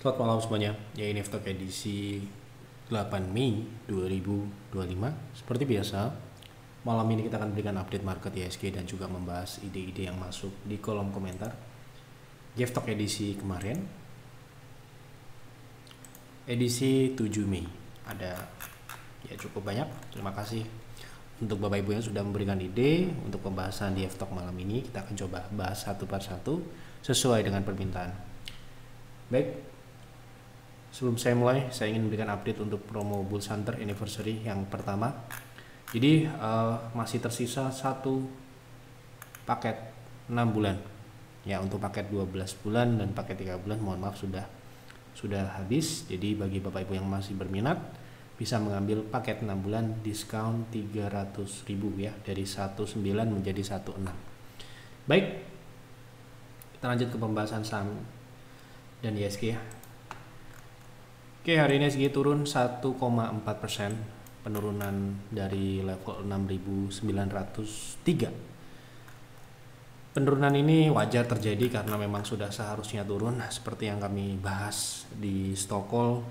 Selamat malam semuanya, ya ini Stock edisi 8 Mei 2025. Seperti biasa, malam ini kita akan berikan update market ISG dan juga membahas ide-ide yang masuk di kolom komentar. Stock edisi kemarin, edisi 7 Mei, ada ya cukup banyak. Terima kasih untuk Bapak Ibu yang sudah memberikan ide untuk pembahasan di Stock malam ini. Kita akan coba bahas satu persatu sesuai dengan permintaan. Baik, sebelum saya mulai, saya ingin memberikan update untuk promo Bulls Hunter Anniversary yang pertama. Jadi masih tersisa satu paket 6 bulan. Ya, untuk paket 12 bulan dan paket 3 bulan mohon maaf sudah habis. Jadi bagi Bapak Ibu yang masih berminat bisa mengambil paket 6 bulan diskon 300.000 ya, dari 19 menjadi 16. Baik, kita lanjut ke pembahasan saham dan ISG ya. Oke, hari ini ISG turun 1,4%, penurunan dari level 6.903. Penurunan ini wajar terjadi karena memang sudah seharusnya turun seperti yang kami bahas di Stockholm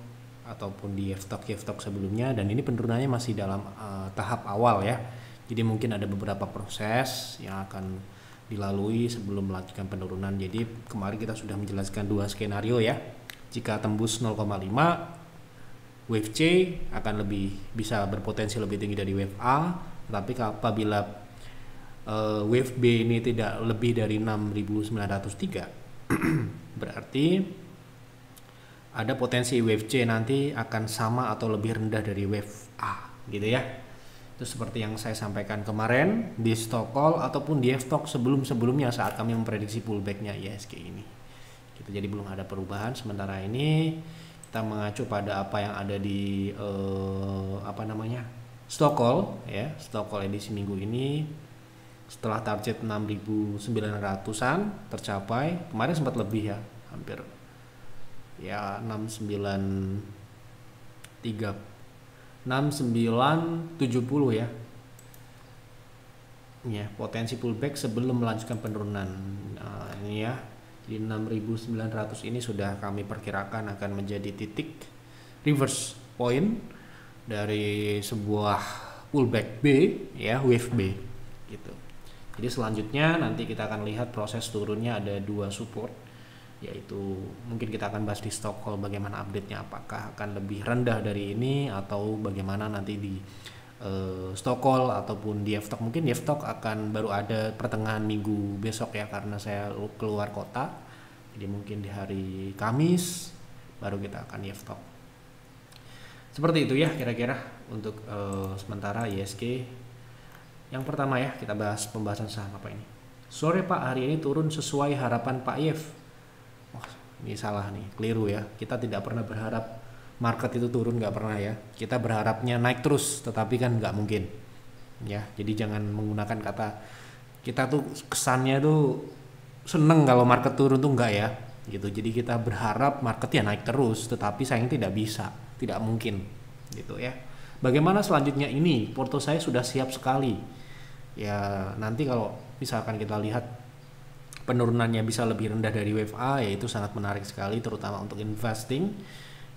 ataupun di F-Stock sebelumnya, dan ini penurunannya masih dalam tahap awal ya. Jadi mungkin ada beberapa proses yang akan dilalui sebelum melanjutkan penurunan. Jadi kemarin kita sudah menjelaskan dua skenario ya. Jika tembus 0,5, wave C akan bisa berpotensi lebih tinggi dari wave A. Tapi apabila wave B ini tidak lebih dari 6.903, berarti ada potensi wave C nanti akan sama atau lebih rendah dari wave A, gitu ya. Itu seperti yang saya sampaikan kemarin di Stockholm ataupun di F-Stock sebelumnya saat kami memprediksi pullbacknya ISG ini. Jadi belum ada perubahan sementara ini. Kita mengacu pada apa yang ada di Stockholm ya, Stockholm edisi minggu ini. Setelah target 6.900-an tercapai, kemarin sempat lebih ya, hampir ya 6970 ya. Ya, potensi pullback sebelum melanjutkan penurunan. Ini ya. Di 6.900 ini sudah kami perkirakan akan menjadi titik reverse point dari sebuah pullback B ya, wave B gitu. Jadi selanjutnya nanti kita akan lihat proses turunnya ada dua support, yaitu mungkin kita akan bahas di Stockholm bagaimana update-nya, apakah akan lebih rendah dari ini atau bagaimana nanti di Stockholm ataupun di F-Stock. Mungkin di F-Stock akan baru ada pertengahan minggu besok ya, karena saya keluar kota. Jadi mungkin di hari Kamis baru kita akan di F-Stock. Seperti itu ya kira-kira untuk sementara ISG. Yang pertama ya, kita bahas pembahasan saham apa ini. Sore Pak, hari ini turun sesuai harapan Pak Yev. Oh, ini salah nih, keliru ya. Kita tidak pernah berharap market itu turun, nggak pernah ya. Kita berharapnya naik terus, tetapi kan nggak mungkin ya. Jadi jangan menggunakan kata kita tuh kesannya tuh seneng kalau market turun tuh enggak ya gitu. Jadi kita berharap market ya naik terus, tetapi sayang tidak bisa, tidak mungkin gitu ya. Bagaimana selanjutnya ini? Porto saya sudah siap sekali ya. Nanti kalau misalkan kita lihat penurunannya bisa lebih rendah dari wave A, ya itu sangat menarik sekali, terutama untuk investing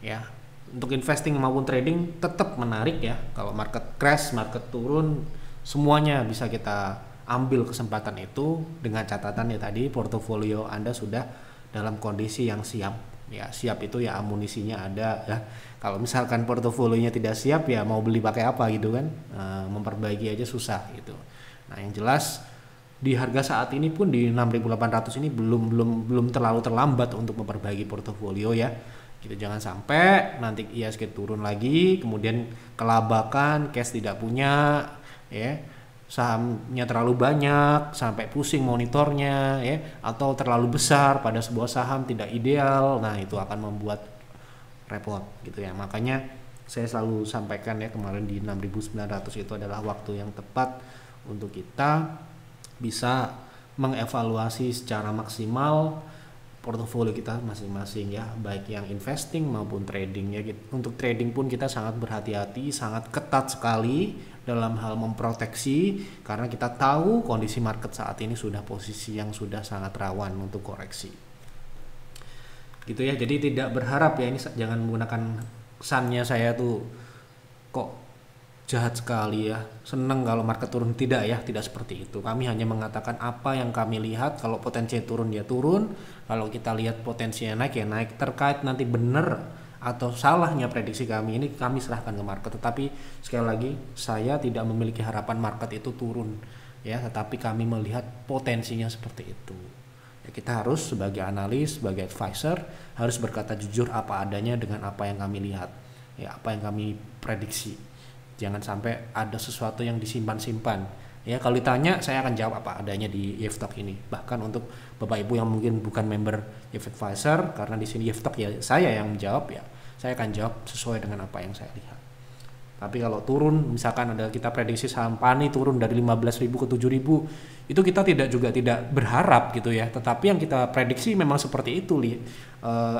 ya. Untuk investing maupun trading tetap menarik ya. Kalau market crash, market turun, semuanya bisa kita ambil kesempatan itu, dengan catatan ya tadi portofolio Anda sudah dalam kondisi yang siap ya. Siap itu ya amunisinya ada ya. Kalau misalkan portofolionya tidak siap ya mau beli pakai apa gitu kan, memperbaiki aja susah gitu. Nah yang jelas di harga saat ini pun di 6.800 ini belum terlalu terlambat untuk memperbaiki portofolio ya. Gitu, jangan sampai nanti ISG turun lagi, kemudian kelabakan, cash tidak punya, ya, sahamnya terlalu banyak sampai pusing monitornya, ya, atau terlalu besar pada sebuah saham tidak ideal. Nah itu akan membuat repot, gitu ya. Makanya saya selalu sampaikan ya kemarin di 6.900 itu adalah waktu yang tepat untuk kita bisa mengevaluasi secara maksimal portofolio kita masing-masing ya, baik yang investing maupun trading ya. Untuk trading pun kita sangat berhati-hati, sangat ketat sekali dalam hal memproteksi, karena kita tahu kondisi market saat ini sudah posisi yang sudah sangat rawan untuk koreksi. gitu ya. Jadi tidak berharap ya, ini jangan menggunakan kesannya saya tuh kok jahat sekali ya, seneng kalau market turun. Tidak ya, tidak seperti itu. Kami hanya mengatakan apa yang kami lihat. Kalau potensi turun ya turun, kalau kita lihat potensinya naik ya naik. Terkait nanti benar atau salahnya prediksi kami ini kami serahkan ke market. Tetapi sekali lagi saya tidak memiliki harapan market itu turun ya, tetapi kami melihat potensinya seperti itu ya. Kita harus sebagai analis, sebagai advisor harus berkata jujur apa adanya dengan apa yang kami lihat ya, apa yang kami prediksi. Jangan sampai ada sesuatu yang disimpan-simpan ya. Kalau ditanya saya akan jawab apa adanya di Yeftalk ini. Bahkan untuk Bapak Ibu yang mungkin bukan member Yef Advisor, karena di sini Yeftalk ya saya yang menjawab ya, saya akan jawab sesuai dengan apa yang saya lihat. Tapi kalau turun, misalkan ada kita prediksi saham PANI turun dari 15.000 ke 7.000, itu kita tidak berharap gitu ya. Tetapi yang kita prediksi memang seperti itu,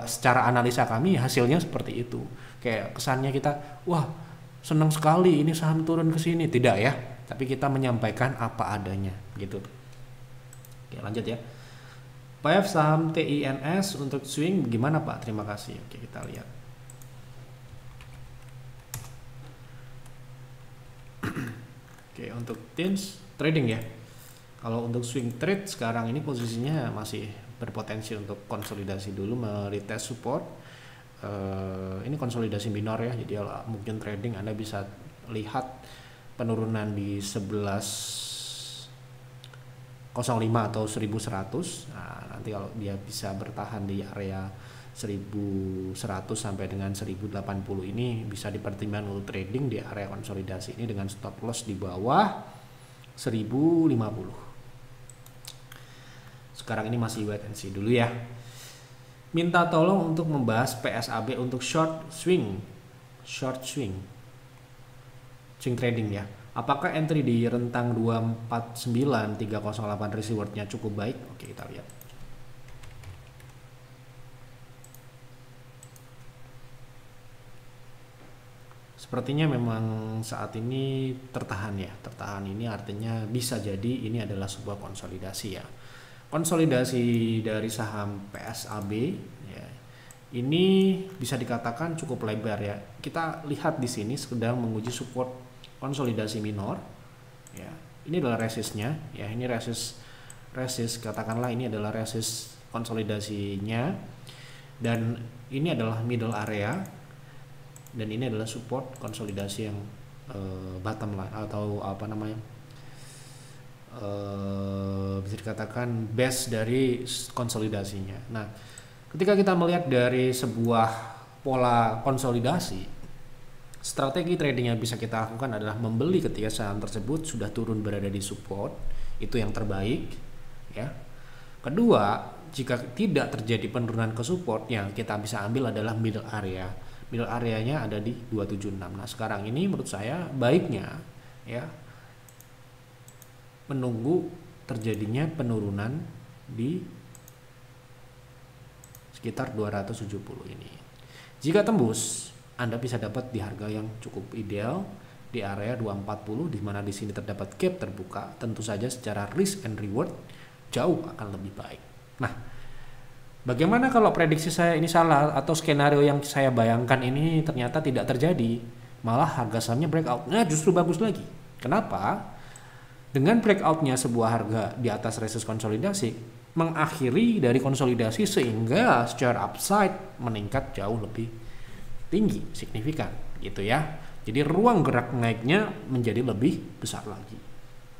secara analisa kami hasilnya seperti itu. Kayak kesannya kita, wah senang sekali ini saham turun ke sini, tidak ya. Tapi kita menyampaikan apa adanya gitu. Oke, lanjut ya. PF saham TINS untuk swing gimana Pak? Terima kasih. Oke, kita lihat. Oke, untuk TINS trading ya. Kalau untuk swing trade sekarang ini posisinya masih berpotensi untuk konsolidasi dulu, meretest support. Ini konsolidasi minor ya. Jadi mungkin trading Anda bisa lihat penurunan di 11.05 atau 1100. Nah, nanti kalau dia bisa bertahan di area 1100 sampai dengan 1080 ini bisa dipertimbangkan untuk trading di area konsolidasi ini dengan stop loss di bawah 1050. Sekarang ini masih wait and see dulu ya. Minta tolong untuk membahas PSAB untuk short swing trading ya. Apakah entry di rentang 249 308 risk rewardnya cukup baik? Oke, kita lihat. Sepertinya memang saat ini tertahan ya. Tertahan ini artinya bisa jadi ini adalah sebuah konsolidasi ya. Konsolidasi dari saham PSAB ya. Ini bisa dikatakan cukup lebar ya. Kita lihat di sini sedang menguji support konsolidasi minor ya. Ini adalah resistnya ya. Ini resist katakanlah ini adalah resist konsolidasinya, dan ini adalah middle area, dan ini adalah support konsolidasi yang bottom line atau apa namanya, bisa dikatakan base dari konsolidasinya. Nah, ketika kita melihat dari sebuah pola konsolidasi, strategi trading yang bisa kita lakukan adalah membeli ketika saham tersebut sudah turun berada di support, itu yang terbaik ya. Kedua, jika tidak terjadi penurunan ke support, yang kita bisa ambil adalah middle area. Middle areanya ada di 276. Nah, sekarang ini menurut saya baiknya ya menunggu terjadinya penurunan di sekitar 270 ini. Jika tembus, Anda bisa dapat di harga yang cukup ideal di area 240, di mana di sini terdapat gap terbuka. Tentu saja secara risk and reward jauh akan lebih baik. Nah, bagaimana kalau prediksi saya ini salah atau skenario yang saya bayangkan ini ternyata tidak terjadi? Malah harga sahamnya breakout. Nah, justru bagus lagi. Kenapa? Dengan breakoutnya sebuah harga di atas resist konsolidasi, mengakhiri dari konsolidasi sehingga secara upside meningkat jauh lebih tinggi, signifikan gitu ya. Jadi ruang gerak naiknya menjadi lebih besar lagi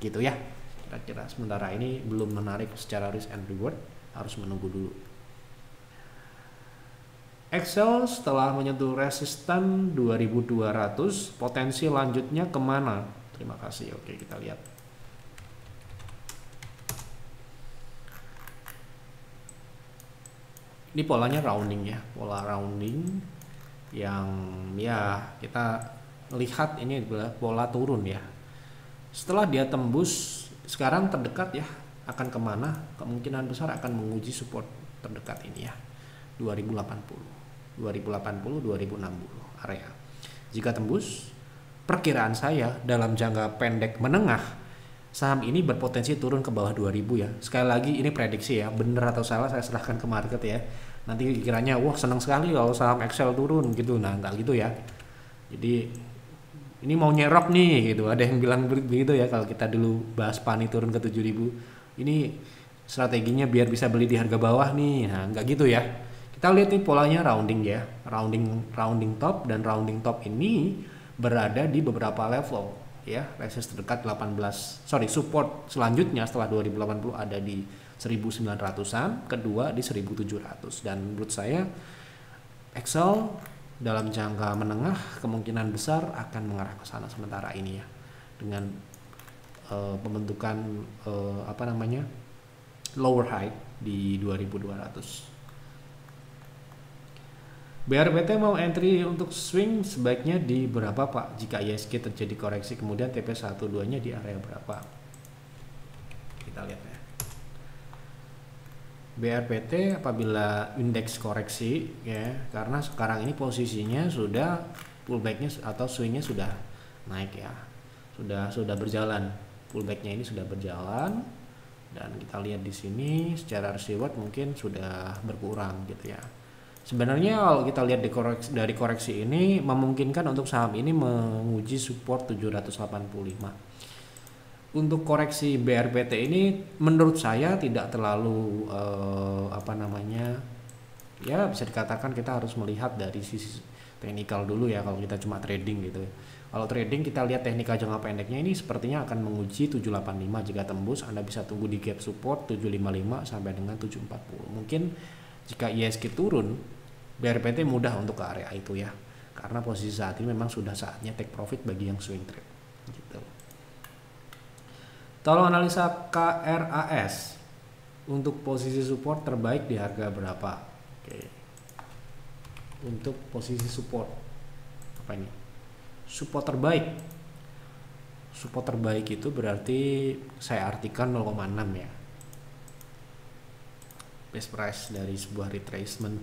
gitu ya. Kira-kira sementara ini belum menarik secara risk and reward, harus menunggu dulu. Excel setelah menyentuh resisten 2200, potensi lanjutnya kemana? Terima kasih. Oke, kita lihat. Ini polanya rounding ya, pola rounding yang ya kita lihat ini adalah pola turun ya. Setelah dia tembus, sekarang terdekat ya, akan kemana? Kemungkinan besar akan menguji support terdekat ini ya, 2080, 2060 area. Jika tembus, perkiraan saya dalam jangka pendek menengah, saham ini berpotensi turun ke bawah 2000 ya. Sekali lagi ini prediksi ya, benar atau salah saya serahkan ke market ya. nanti kiranya wah senang sekali kalau saham Excel turun gitu. Nah nggak gitu ya. Jadi ini mau nyerok nih gitu, ada yang bilang begitu ya kalau kita dulu bahas PANI turun ke 7.000, ini strateginya biar bisa beli di harga bawah nih. Nah nggak gitu ya, kita lihat nih polanya rounding ya, rounding top, dan rounding top ini berada di beberapa level ya. Resistance terdekat 18, support selanjutnya setelah 2080 ada di 1900-an, kedua di 1700, dan menurut saya Excel dalam jangka menengah kemungkinan besar akan mengarah ke sana sementara ini ya, dengan pembentukan lower high di 2200. BRPT mau entry untuk swing sebaiknya di berapa Pak? Jika ISG terjadi koreksi kemudian TP12 nya di area berapa? Kita lihat ya. BRPT apabila indeks koreksi ya, karena sekarang ini posisinya sudah pullbacknya atau swingnya sudah naik ya, sudah berjalan, pullbacknya ini sudah berjalan, dan kita lihat di sini secara reward mungkin sudah berkurang gitu ya. Sebenarnya kalau kita lihat dari koreksi ini memungkinkan untuk saham ini menguji support 785. Untuk koreksi BRPT ini menurut saya tidak terlalu ya bisa dikatakan kita harus melihat dari sisi teknikal dulu ya kalau kita cuma trading gitu. Kalau trading kita lihat teknikal jangka pendeknya ini sepertinya akan menguji 785, jika tembus Anda bisa tunggu di gap support 755 sampai dengan 740. Mungkin jika ISG turun BRPT mudah untuk ke area itu ya, karena posisi saat ini memang sudah saatnya take profit bagi yang swing trade gitu. Tolong analisa KRAS untuk posisi support terbaik di harga berapa? Oke. Untuk posisi support apa ini? Support terbaik. Support terbaik itu berarti saya artikan 0,6 ya. Best price dari sebuah retracement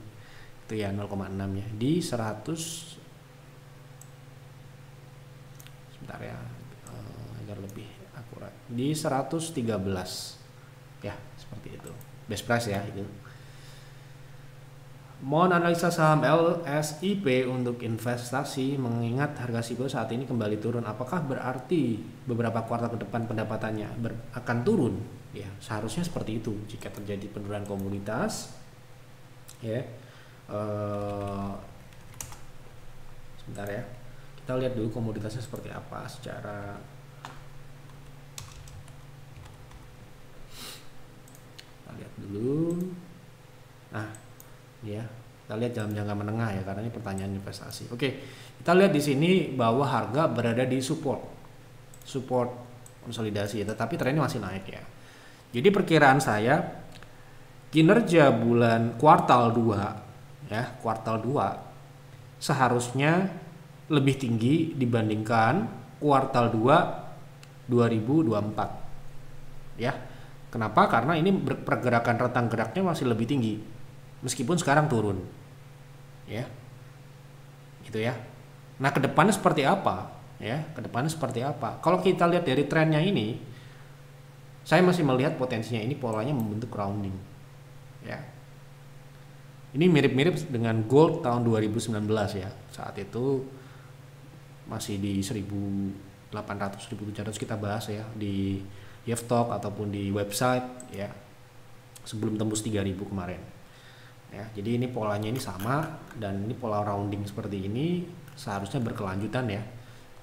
itu ya 0,6 ya, di 100. Sebentar ya, agar lebih akurat, di 113 ya, seperti itu best price ya itu. Mohon analisa saham LSIP untuk investasi mengingat harga SIPO saat ini kembali turun, apakah berarti beberapa kuartal ke depan pendapatannya akan turun ya? Seharusnya seperti itu jika terjadi penurunan komoditas ya. Sebentar ya, kita lihat dulu komoditasnya seperti apa secara lihat dulu. Nah, ya, kita lihat dalam jangka menengah ya, karena ini pertanyaan investasi. Oke, kita lihat di sini bahwa harga berada di support konsolidasi ya, tetapi trennya masih naik ya. Jadi perkiraan saya kinerja bulan kuartal 2 ya, kuartal 2 seharusnya lebih tinggi dibandingkan kuartal 2 2024 ya. Kenapa? Karena ini pergerakan rentang geraknya masih lebih tinggi meskipun sekarang turun ya, gitu ya. Nah, kedepannya seperti apa ya? Kedepannya seperti apa? Kalau kita lihat dari trennya ini, saya masih melihat potensinya ini polanya membentuk rounding ya. Ini mirip-mirip dengan gold tahun 2019 ya, saat itu masih di 1800 1700 kita bahas ya di Yeftalk ataupun di website ya, sebelum tembus 3000 kemarin ya. Jadi ini polanya ini sama, dan ini pola rounding seperti ini seharusnya berkelanjutan ya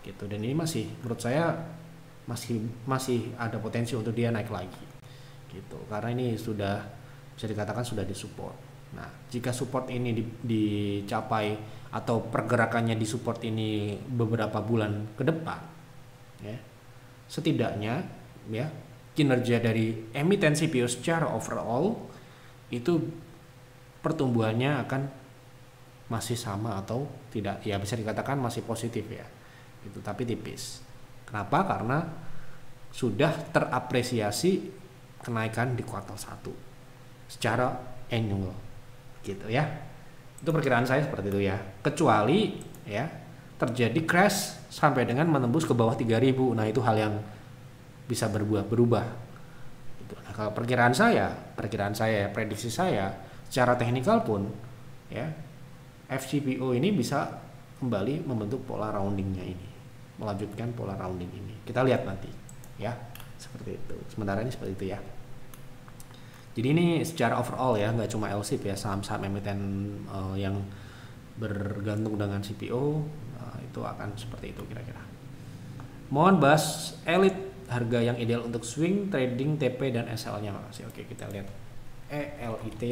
gitu, dan ini masih menurut saya masih ada potensi untuk dia naik lagi gitu, karena ini sudah bisa dikatakan sudah disupport. Nah, jika support ini dicapai atau pergerakannya di support ini beberapa bulan ke depan ya, setidaknya ya kinerja dari emiten CPO secara overall itu pertumbuhannya akan masih sama atau tidak ya, bisa dikatakan masih positif ya itu, tapi tipis. Kenapa? Karena sudah terapresiasi kenaikan di kuartal 1 secara annual gitu ya. Itu perkiraan saya seperti itu ya, kecuali ya terjadi crash sampai dengan menembus ke bawah 3000. Nah, itu hal yang bisa berubah gitu. Nah, kalau perkiraan saya, prediksi saya secara teknikal pun ya FCPO ini bisa kembali membentuk pola roundingnya ini, melanjutkan pola rounding ini. Kita lihat nanti ya, seperti itu. Sementara ini seperti itu ya. Jadi ini secara overall ya, nggak cuma LSIP ya, saham-saham emiten yang bergantung dengan CPO itu akan seperti itu kira-kira. Mohon bahas elite, harga yang ideal untuk swing trading TP dan SL-nya. Makasih. Oke, kita lihat ELIT.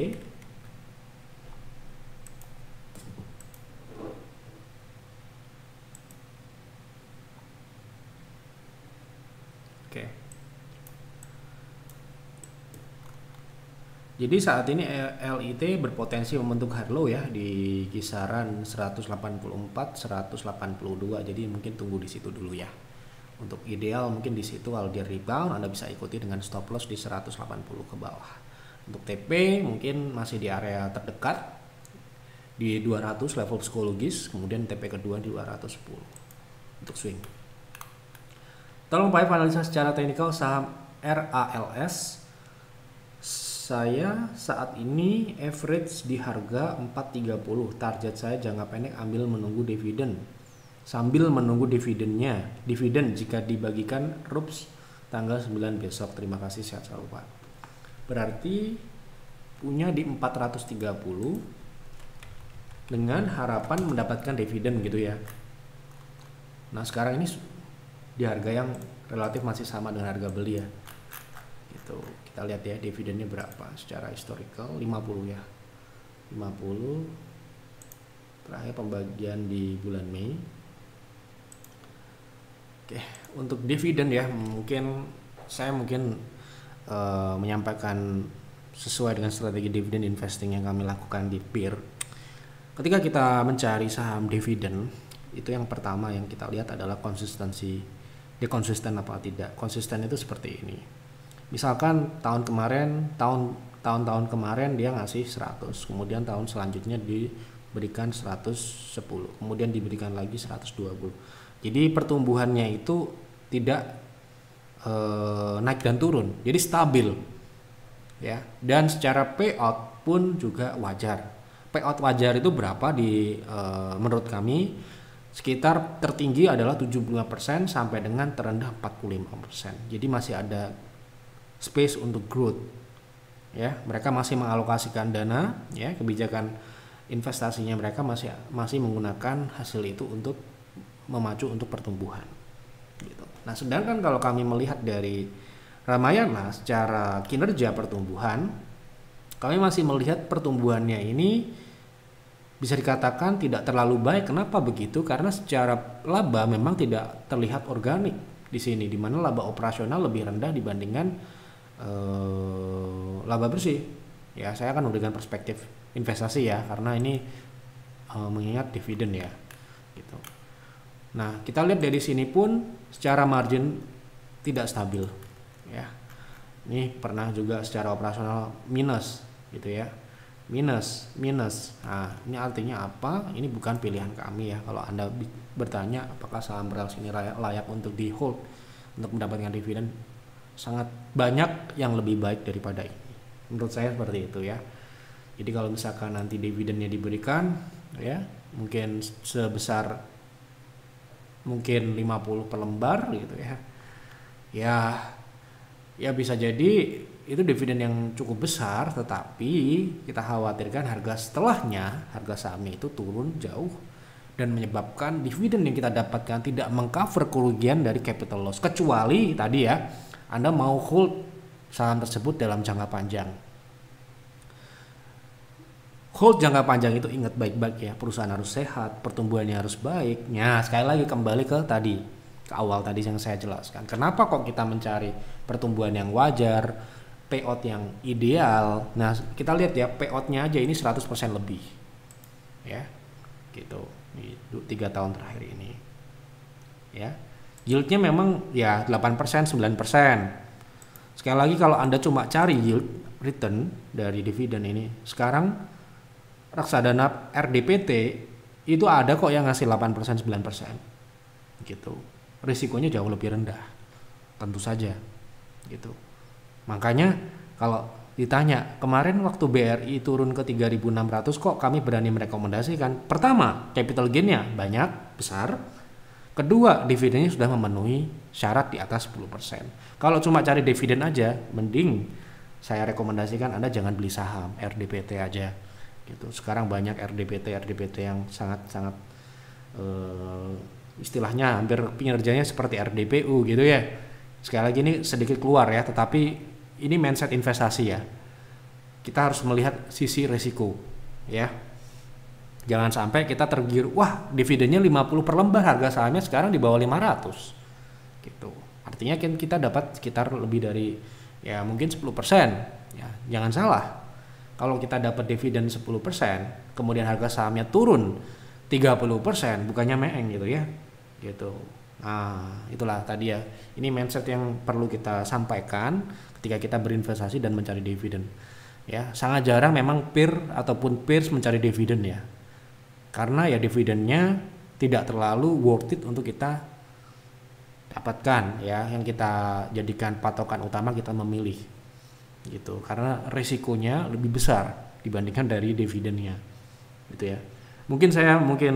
Oke. Jadi saat ini LIT berpotensi membentuk hard low ya di kisaran 184 182. Jadi mungkin tunggu di situ dulu ya. Untuk ideal mungkin di situ kalau dia rebound Anda bisa ikuti dengan stop loss di 180 ke bawah. Untuk TP mungkin masih di area terdekat di 200 level psikologis, kemudian TP kedua di 210 untuk swing. Tolong Pak analisa secara teknikal saham RALS. Saya saat ini average di harga 430. Target saya jangka pendek ambil menunggu dividen. Sambil menunggu dividennya. Dividen jika dibagikan RUPS tanggal 9 besok. Terima kasih, sehat selalu Pak. Berarti punya di 430 dengan harapan mendapatkan dividen gitu ya. Nah, sekarang ini di harga yang relatif masih sama dengan harga beli ya. Gitu. Kita lihat ya dividennya berapa secara historical, 50 ya. 50 terakhir pembagian di bulan Mei. Oke, untuk dividen ya, saya mungkin menyampaikan sesuai dengan strategi dividen investing yang kami lakukan di PIR. Ketika kita mencari saham dividen, itu yang pertama yang kita lihat adalah konsistensi. Dia konsisten apa tidak? Konsisten itu seperti ini. Misalkan tahun kemarin dia ngasih 100, kemudian tahun selanjutnya diberikan 110, kemudian diberikan lagi 120. Jadi pertumbuhannya itu tidak naik dan turun, jadi stabil ya. Dan secara payout pun juga wajar. Payout wajar itu berapa menurut kami? Sekitar tertinggi adalah 75% sampai dengan terendah 45%. Jadi masih ada space untuk growth ya. Mereka masih mengalokasikan dana ya, kebijakan investasinya mereka masih menggunakan hasil itu untuk memacu untuk pertumbuhan gitu. Nah, sedangkan kalau kami melihat dari Ramayana secara kinerja pertumbuhan, kami masih melihat pertumbuhannya ini bisa dikatakan tidak terlalu baik. Kenapa begitu? Karena secara laba memang tidak terlihat organik di sini, di mana laba operasional lebih rendah dibandingkan laba bersih. Ya, saya akan memberikan perspektif investasi ya, karena ini mengingat dividen ya, gitu. Nah, kita lihat dari sini pun secara margin tidak stabil, ya. Ini pernah juga secara operasional minus, gitu ya, minus. Nah, ini artinya apa? Ini bukan pilihan kami ya. Kalau Anda bertanya apakah saham RALS ini layak untuk di hold untuk mendapatkan dividen, sangat banyak yang lebih baik daripada ini. Menurut saya seperti itu ya. Jadi kalau misalkan nanti dividennya diberikan ya, mungkin sebesar mungkin 50 per lembar gitu ya. Ya bisa jadi itu dividen yang cukup besar, tetapi kita khawatirkan harga setelahnya, harga sahamnya itu turun jauh dan menyebabkan dividen yang kita dapatkan tidak mengcover kerugian dari capital loss, kecuali tadi ya Anda mau hold saham tersebut dalam jangka panjang. Hold jangka panjang itu ingat baik-baik ya, perusahaan harus sehat, pertumbuhannya harus baik. Nah, sekali lagi kembali ke awal tadi yang saya jelaskan. Kenapa kok kita mencari pertumbuhan yang wajar, payout yang ideal? Nah, kita lihat ya, payoutnya aja ini 100% lebih. Ya. Gitu. Di 3 tahun terakhir ini. Ya. Yieldnya memang ya 8%, 9%. Sekali lagi kalau Anda cuma cari yield return dari dividen ini, sekarang reksadana RDPT itu ada kok yang ngasih 8%, 9%. Gitu. Risikonya jauh lebih rendah. Tentu saja. Gitu. Makanya kalau ditanya, kemarin waktu BRI turun ke 3.600 kok kami berani merekomendasikan? Pertama, capital gain-nya banyak, besar. Kedua, dividennya sudah memenuhi syarat di atas 10%. Kalau cuma cari dividen aja, mending saya rekomendasikan Anda jangan beli saham, RDPT aja. Gitu. Sekarang banyak RDPT yang sangat-sangat istilahnya hampir kinerjanya seperti RDPU gitu ya. Sekali lagi ini sedikit keluar ya, tetapi ini mindset investasi ya. Kita harus melihat sisi resiko ya. Jangan sampai kita tergiur, wah dividennya 50 per lembar, harga sahamnya sekarang di bawah 500 gitu. Artinya kan kita dapat sekitar lebih dari ya mungkin 10% ya. Jangan salah, kalau kita dapat dividen 10%, kemudian harga sahamnya turun 30%, bukannya meeng gitu ya gitu. Nah itulah tadi ya, ini mindset yang perlu kita sampaikan ketika kita berinvestasi dan mencari dividen ya. Sangat jarang memang peers mencari dividen ya, karena ya dividennya tidak terlalu worth it untuk kita dapatkan ya, yang kita jadikan patokan utama kita memilih gitu, karena risikonya lebih besar dibandingkan dari dividennya gitu ya. Mungkin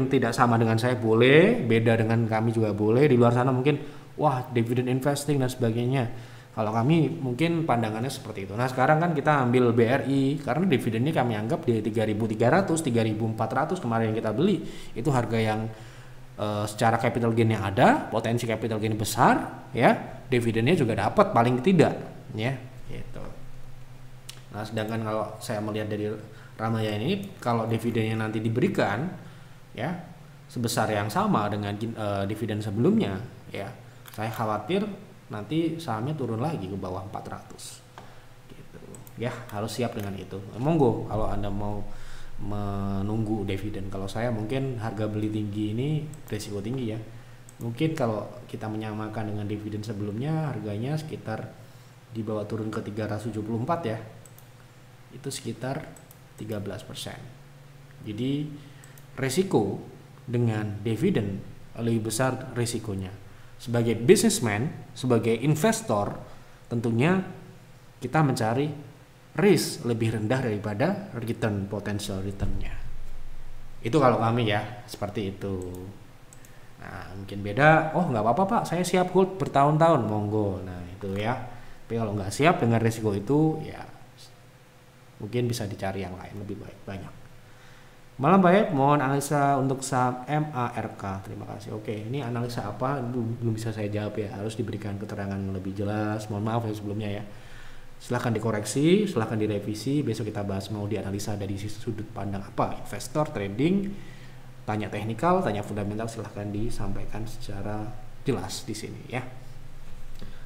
tidak sama dengan saya, boleh beda dengan kami juga boleh. Di luar sana mungkin wah dividend investing dan sebagainya. Kalau kami mungkin pandangannya seperti itu. Nah sekarang kan kita ambil BRI karena dividennya kami anggap di 3.300, 3.400 kemarin yang kita beli, itu harga yang secara capital gain yang ada, potensi capital gain besar ya, dividennya juga dapat paling tidak ya gitu. Nah sedangkan kalau saya melihat dari Ramayana ini, kalau dividennya nanti diberikan ya sebesar yang sama dengan dividen sebelumnya ya, saya khawatir nanti sahamnya turun lagi ke bawah 400 gitu ya. Harus siap dengan itu. Monggo kalau Anda mau menunggu dividen. Kalau saya mungkin harga beli tinggi ini risiko tinggi ya. Mungkin kalau kita menyamakan dengan dividen sebelumnya, harganya sekitar di bawah turun ke 374 ya, itu sekitar 13%. Jadi risiko dengan dividen lebih besar risikonya. Sebagai businessman, sebagai investor, tentunya kita mencari risk lebih rendah daripada potential returnnya. Itu kalau kami ya, seperti itu. Nah mungkin beda, oh nggak apa-apa Pak, saya siap hold bertahun-tahun, monggo. Nah itu ya. Tapi kalau nggak siap dengan risiko itu ya mungkin bisa dicari yang lain lebih banyak. Malam baik, mohon analisa untuk saham MARK. Terima kasih. Oke, ini analisa apa? Belum bisa saya jawab ya. Harus diberikan keterangan lebih jelas. Mohon maaf ya sebelumnya ya. Silahkan dikoreksi, silahkan direvisi. Besok kita bahas mau dianalisa dari sudut pandang apa? Investor, trading, tanya teknikal, tanya fundamental. Silahkan disampaikan secara jelas di sini ya.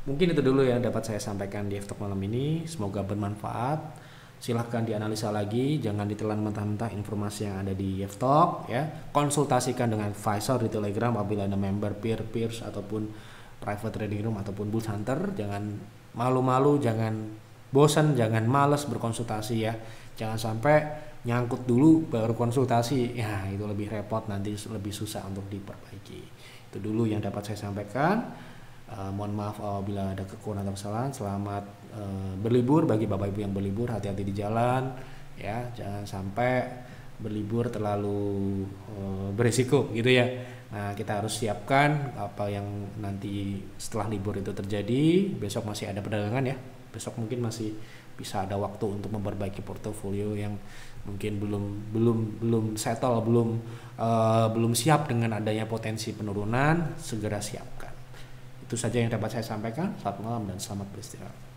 Mungkin itu dulu yang dapat saya sampaikan di F-Talk malam ini. Semoga bermanfaat. Silahkan dianalisa lagi, jangan ditelan mentah-mentah informasi yang ada di F-Talk ya. Konsultasikan dengan advisor di Telegram apabila Anda member peers ataupun private trading room ataupun bull hunter. Jangan malu-malu, jangan bosan, jangan males berkonsultasi ya. Jangan sampai nyangkut dulu baru konsultasi. Ya, itu lebih repot, nanti lebih susah untuk diperbaiki. Itu dulu yang dapat saya sampaikan. Mohon maaf apabila ada kekurangan atau kesalahan. Selamat berlibur bagi Bapak Ibu yang berlibur, hati-hati di jalan ya, jangan sampai berlibur terlalu berisiko gitu ya. Nah kita harus siapkan apa yang nanti setelah libur itu terjadi. Besok masih ada perdagangan ya, besok mungkin masih bisa ada waktu untuk memperbaiki portofolio yang mungkin belum settle, belum siap dengan adanya potensi penurunan. Segera siapkan. Itu saja yang dapat saya sampaikan. Selamat malam dan selamat beristirahat.